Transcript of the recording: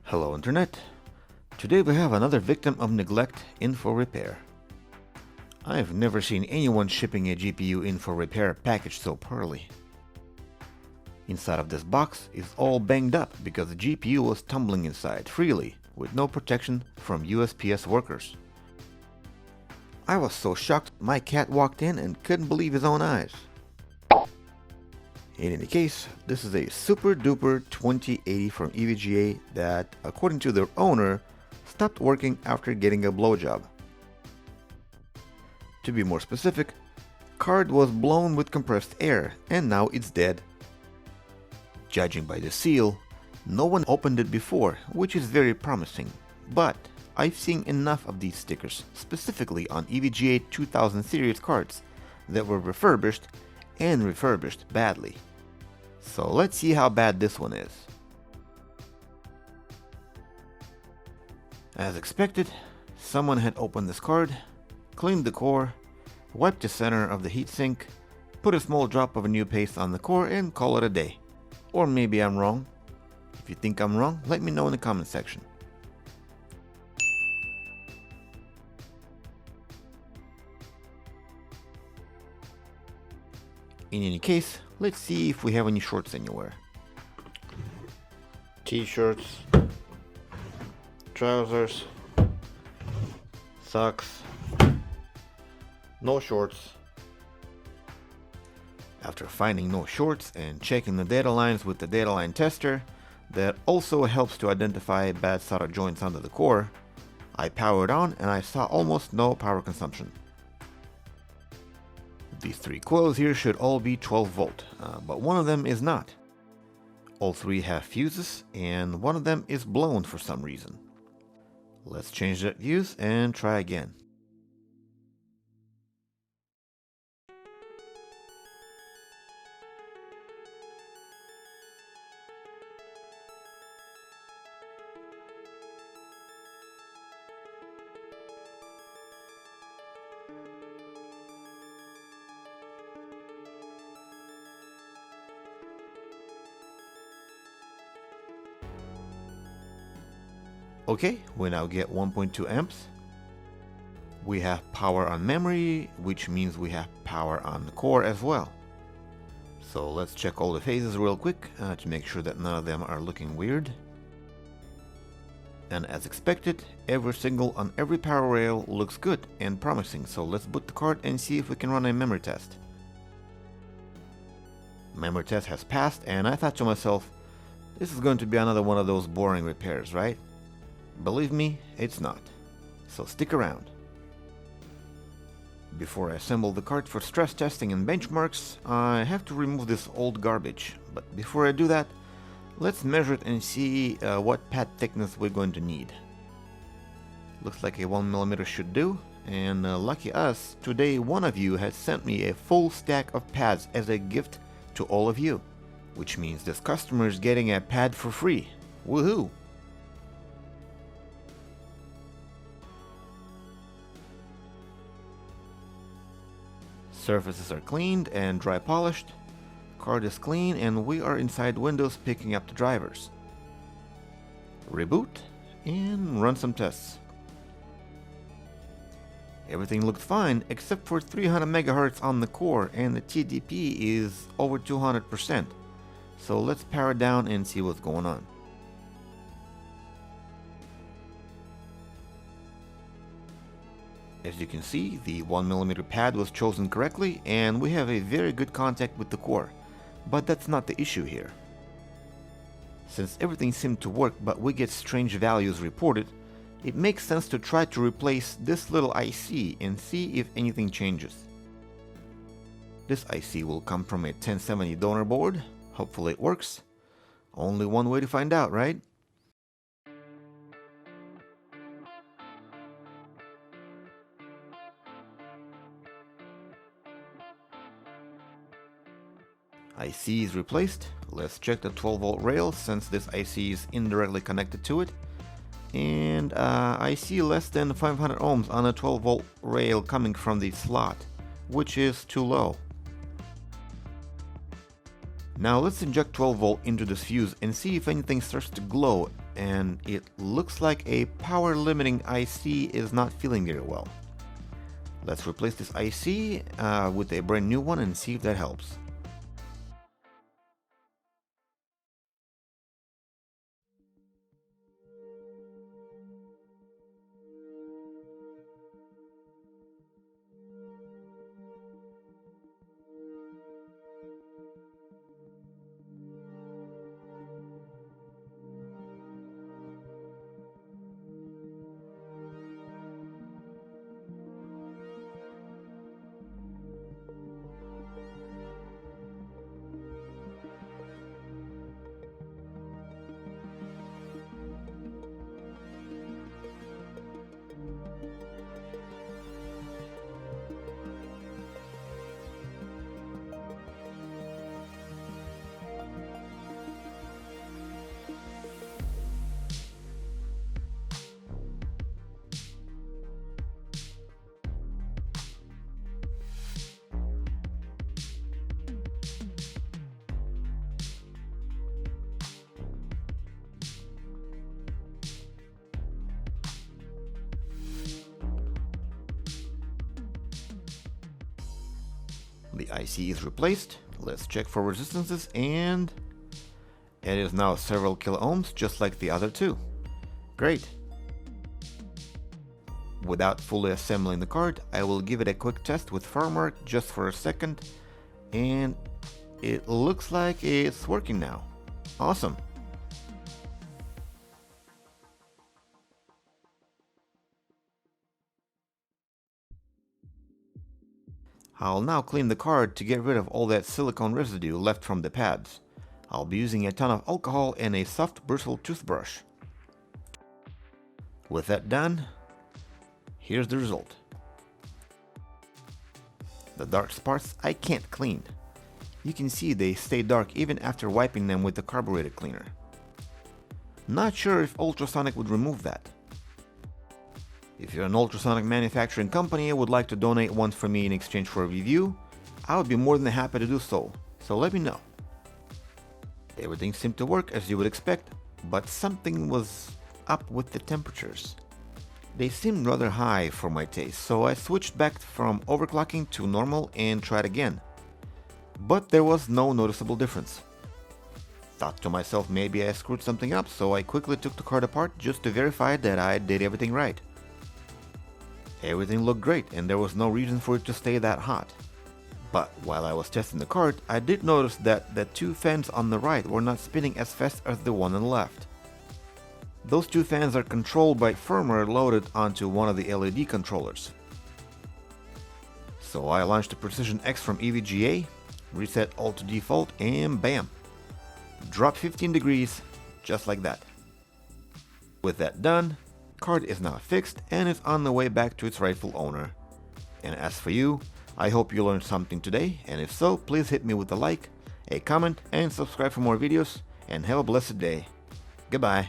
Hello Internet. Today we have another victim of neglect in for repair. I've never seen anyone shipping a GPU in for repair packaged so poorly. Inside of this box is all banged up because the GPU was tumbling inside freely with no protection from USPS workers. I was so shocked my cat walked in and couldn't believe his own eyes. In any case, this is a super duper 2080 from EVGA that, according to their owner, stopped working after getting a blowjob. To be more specific, card was blown with compressed air and now it's dead. Judging by the seal, no one opened it before, which is very promising, but I've seen enough of these stickers, specifically on EVGA 2000 series cards, that were refurbished and refurbished badly. So let's see how bad this one is. As expected, someone had opened this card, cleaned the core, wiped the center of the heatsink, put a small drop of a new paste on the core and call it a day. Or maybe I'm wrong. If you think I'm wrong, let me know in the comment section. In any case, let's see if we have any shorts anywhere. T-shirts, trousers, socks, no shorts. After finding no shorts and checking the data lines with the data line tester that also helps to identify bad solder joints under the core, I powered on and I saw almost no power consumption. These three coils here should all be 12 volt, but one of them is not. All three have fuses and one of them is blown for some reason. Let's change that fuse and try again. Okay, we now get 1.2 amps. We have power on memory, which means we have power on the core as well. So let's check all the phases real quick to make sure that none of them are looking weird. And as expected, every signal on every power rail looks good and promising, so let's boot the card and see if we can run a memory test. Memory test has passed and I thought to myself, this is going to be another one of those boring repairs, right? Believe me, it's not. So stick around. Before I assemble the card for stress testing and benchmarks, I have to remove this old garbage. But before I do that, let's measure it and see what pad thickness we're going to need. Looks like a 1mm should do. And lucky us, today one of you has sent me a full stack of pads as a gift to all of you. Which means this customer is getting a pad for free. Woohoo! Surfaces are cleaned and dry polished. Card is clean and we are inside Windows picking up the drivers. Reboot and run some tests. Everything looked fine except for 300 MHz on the core and the TDP is over 200%. So let's power it down and see what's going on. As you can see, the 1mm pad was chosen correctly and we have a very good contact with the core, but that's not the issue here. Since everything seemed to work but we get strange values reported, it makes sense to try to replace this little IC and see if anything changes. This IC will come from a 1070 donor board, hopefully it works. Only one way to find out, right? IC is replaced. Let's check the 12 volt rail since this IC is indirectly connected to it. And I see less than 500 ohms on a 12 volt rail coming from the slot, which is too low. Now let's inject 12 volt into this fuse and see if anything starts to glow, and it looks like a power limiting IC is not feeling very well. Let's replace this IC with a brand new one and see if that helps. The IC is replaced. Let's check for resistances, and it is now several kilo ohms, just like the other two. Great. Without fully assembling the card, I will give it a quick test with FarmArc just for a second, and it looks like it's working now. Awesome. I'll now clean the card to get rid of all that silicone residue left from the pads. I'll be using a ton of alcohol and a soft bristle toothbrush. With that done, here's the result. The dark spots I can't clean. You can see they stay dark even after wiping them with the carburetor cleaner. Not sure if ultrasonic would remove that. If you're an ultrasonic manufacturing company and would like to donate one for me in exchange for a review, I would be more than happy to do so, so let me know. Everything seemed to work as you would expect, but something was up with the temperatures. They seemed rather high for my taste, so I switched back from overclocking to normal and tried again. But there was no noticeable difference. Thought to myself maybe I screwed something up, so I quickly took the card apart just to verify that I did everything right. Everything looked great and there was no reason for it to stay that hot. But while I was testing the card, I did notice that the two fans on the right were not spinning as fast as the one on the left. Those two fans are controlled by firmware loaded onto one of the LED controllers. So I launched the Precision X from EVGA, reset all to default, and bam! Drop 15 degrees, just like that. With that done, card is now fixed and is on the way back to its rightful owner. And as for you, I hope you learned something today, and if so, please hit me with a like, a comment, and subscribe for more videos, and have a blessed day. Goodbye.